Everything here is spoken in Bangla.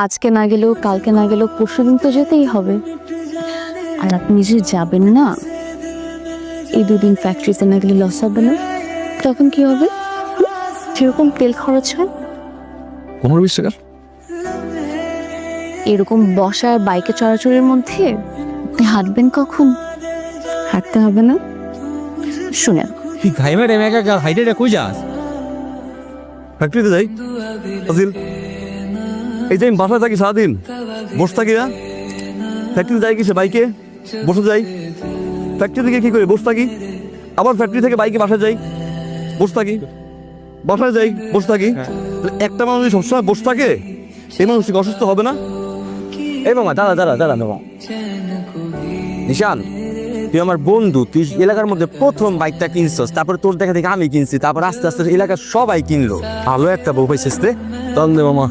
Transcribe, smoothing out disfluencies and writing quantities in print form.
আজকে না গেলেও কালকে না গেলেও পরশুদিন তো যেতেই হবে। আর আপনি যে যাবেন না, এই দুদিন ফ্যাক্টরিতে না গেলে লস হবে না? তখন কি হবে? যেরকম তেল খরচ হয় 15-20 টাকা। এরকম বসা আর বাইকে চড়াচড়ির মধ্যে আপনি হাঁটবেন কখন? হাঁটতে হবে না। শুনেন, তুই ঘাইমে রে মেগা হাইডে রে কই যাস? ফ্যাক্টরিতে যাই ফাজিল। এই যে আমি বাসায় থাকি সারাদিন, বসে থাকি না। ফ্যাক্টরিতে যাই কিসে? বাইকে বসে যাই। ফ্যাক্টরি থেকে কি করি? বসে থাকি। আবার ফ্যাক্টরি থেকে বাইকে বাসায় যাই, বসে থাকি। বাসায় যাই, বসে থাকি। তাহলে একটা মানুষ যদি সবসময় বসে থাকে, এই মানুষ কি অসুস্থ হবে না? এই মামা দাঁড়া মামা। নিশান, তুই আমার বন্ধু, তুই এলাকার মধ্যে প্রথম বাইকটা কিনছস, তারপরে তোর দেখা থেকে আমি কিনছি, তারপর আস্তে আস্তে এলাকার সবাই কিনলো। ভালো একটা বউ পাইছিস রে। তখন দে মামা।